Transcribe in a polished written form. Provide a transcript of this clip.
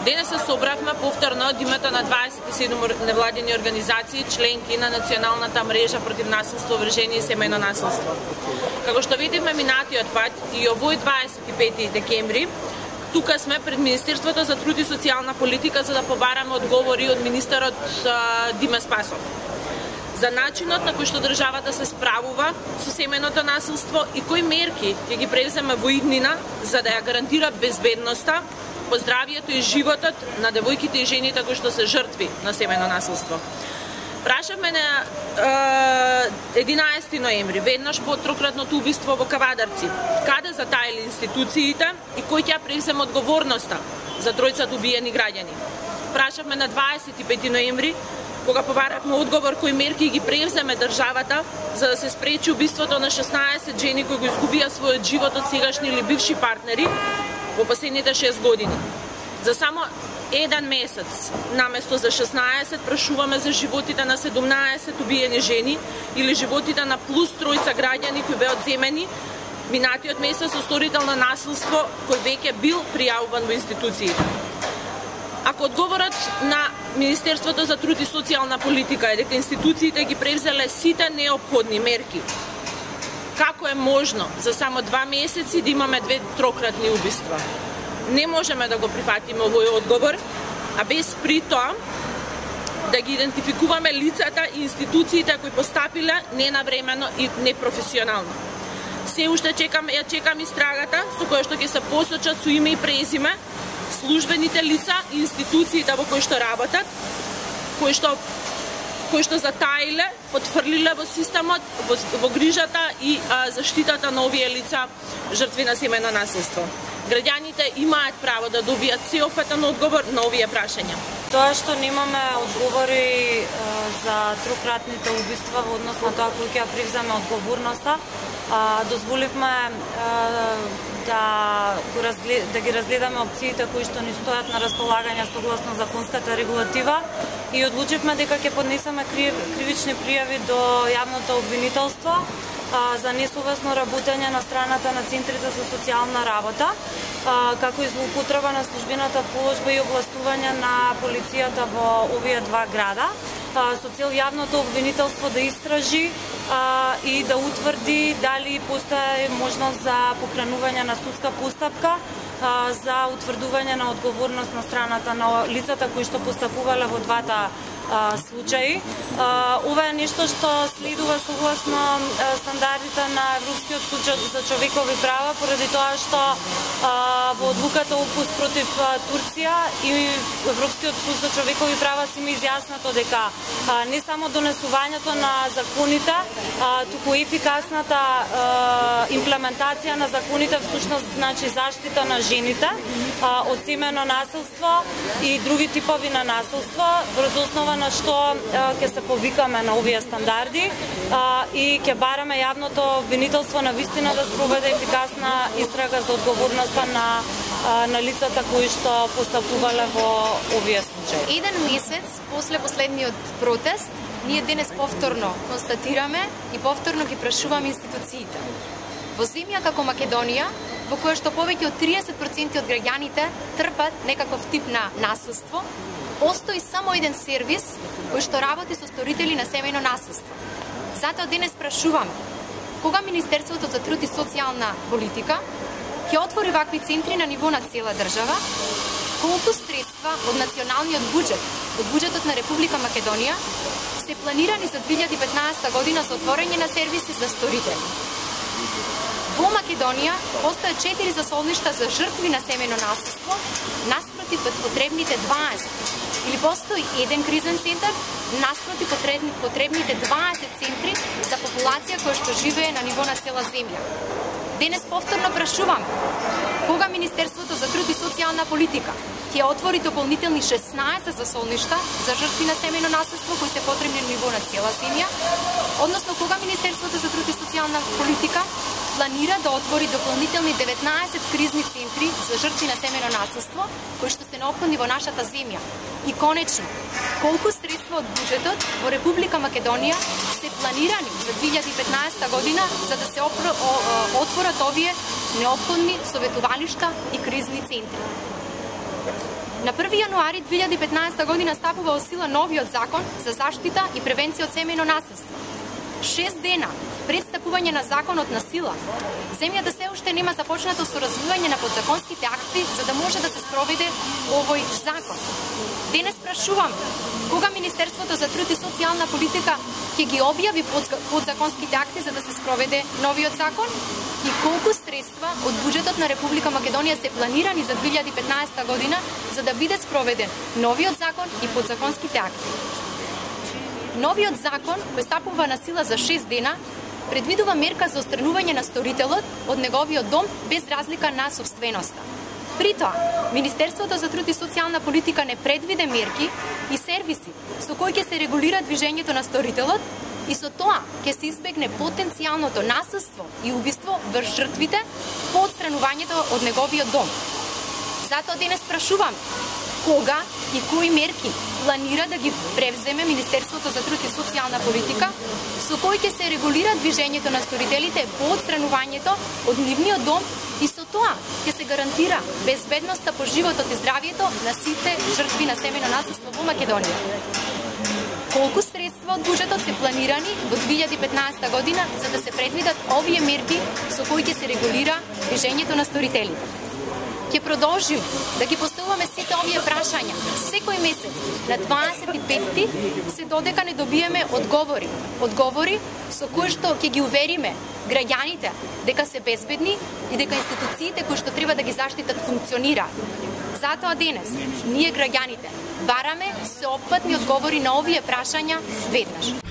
Денес се собравме повторно од името на 27 невладени организации, членки на Националната мрежа против насилство врз жени и семејно насилство. Како што видивме минатиот пат и овој 25 декември, тука сме пред Министерството за труд и социјална политика за да побараме одговори од министерот Диме Спасов за начинот на кој што државата се справува со семејното насилство и кои мерки ќе ги преземе во иднина за да ја гарантира безбедноста, поздравието и животот на девојките и жените кои што се жртви на семејно насилство. Прашавме на 11 ноември, веднаш по трократното убиство во Кавадарци, каде затаили институциите и кој ќе преземе одговорноста за тројцата убиени граѓани. Прашавме на 25 ноември, кога побаравме одговор кои мерки ги преземе државата за да се спречи убиството на 16 жени кои го изгубија својот живот од сегашни или бивши партнери во последните 6 години. За само еден месец, наместо за 16, прашуваме за животите на 17 убиени жени или животите на плюс тројца граѓани кои беа одземени минатиот месец со сторител на насилство кој веќе бил пријавуван во институциите. Ако одговорот на Министерството за труд и социјална политика е дека институциите ги превзеле сите неопходни мерки, како е можно за само 2 месеци да имаме 2 трократни убиства? Не можеме да го прифатиме овој одговор, а без при тоа да ги идентификуваме лицата и институциите кои постапиле ненавремено и непрофесионално. Се уште ја чекам истрагата со која што ќе се посочат со име и презиме службените лица и институциите во кои што работат, кои што затаиле, потфрлиле во системот, во грижата и заштитата на овие лица жртви на семејно насилство. Граѓаните имаат право да добијат сеопфатен одговор на овие прашања. Тоа што немаме одговори за трократните убиства во однос на тоа кој ќе ја превземе одговорноста, дозволивме да ги разгледаме опциите кои што ни стојат на располагање согласно законската регулатива и одлучивме дека ќе поднесеме кривични пријави до јавното обвинителство за несовесно работење на страната на центрите за социјална работа, како и злоупотреба на службената положба и областување на полицијата во овие 2 града, со цел јавното обвинителство да истражи и да утврди дали постои можност за покренување на судска постапка за утврдување на одговорност на страната на лицата кои што постапувале во двата случаи. Ова е нешто што следува согласно стандардите на Европскиот суд за човекови права, поради тоа што во одлуката ОПУС против Турција и Европскиот суд за човекови права си има изјаснато дека не само донесувањето на законите, туку ефикасната имплементација на законите всушност значи заштита на жените од семејно насилство и други типови на насилство, врз основа на што ќе се повикаме на овие стандарди и ќе бараме јавното обвинителство на вистина да спроведе ефикасна истрага за одговорноста на лицата кои што постапувале во овие случаи. Еден месец после последниот протест, ние денес повторно констатираме и повторно ги прашуваме институциите. Во земја како Македонија, во која што повеќе од 30% од граѓаните трпат некаков тип на насилство, постои само еден сервис кој што работи со сторители на семејно насилство. Затоа денес прашувам, кога Министерството за труд и социјална политика ќе отвори вакви центри на ниво на цела држава, колку средства од националниот буџет, од буџетот на Република Македонија, се планирани за 2015 година за отворање на сервиси за сторители. Во Македонија постојат 4 засолништа за жртви на семејно насилство, наспроти потребните 20. Или постои еден кризен центар, наспроти потребните 20 центри за популација која што живее на ниво на цела земја. Денес повторно прашувам, кога Министерството за труд и социјална политика ќе отвори дополнителни 16 засолништа за жртви на семејно насилство кои се потребни на ниво на цела земја, односно кога Министерството за труд и социјална политика планира да отвори дополнителни 19 кризни центри за жртви на семејно насилство кои што се неопходни во нашата земја. И конечно, колку средства од буџетот во Република Македонија се планирани за 2015 година за да се отворат овие неопходни советувалишта и кризни центри. На 1 јануари 2015 година стапува во сила новиот закон за заштита и превенција од семејно насилство. 6 дена пред стапување на законот на сила, земјата се уште нема започнато со развивање на подзаконските акти за да може да се спроведе овој закон. Денес прашувам кога Министерството за труд и социјална политика ќе ги објави подзаконските акти за да се спроведе новиот закон и колку средства од буџетот на Република Македонија се планирани за 2015 година за да биде спроведен новиот закон и подзаконските акти. Новиот закон, кој стапува на сила за 6 дена, предвидува мерка за отстранување на сторителот од неговиот дом без разлика на собственоста. При тоа, Министерството за труд и социјална политика не предвиде мерки и сервиси со кои ќе се регулира движењето на сторителот и со тоа ќе се избегне потенцијалното насилство и убиство врз жртвите по отстранувањето од неговиот дом. Затоа денес прашувам кога и кои мерки планира да ги превземе Министерството за труд и социјална политика со кои ќе се регулира движењето на сторителите по отстранувањето од нивниот дом и со тоа ќе се гарантира безбедноста по животот и здравието на сите жртви на семејно насилство во Македонија. Колку средства од буџетот се планирани во 2015 година за да се предвидат овие мерки со кои ќе се регулира движењето на сторителите? Ќе продолжим да ги поставуваме сите овие прашања секој месец на 25-ти се додека не добиеме одговори. Одговори со кои што ќе ги увериме граѓаните дека се безбедни и дека институциите кои што треба да ги заштитат функционираат. Затоа денес ние граѓаните бараме сеопфатни одговори на овие прашања веднаш.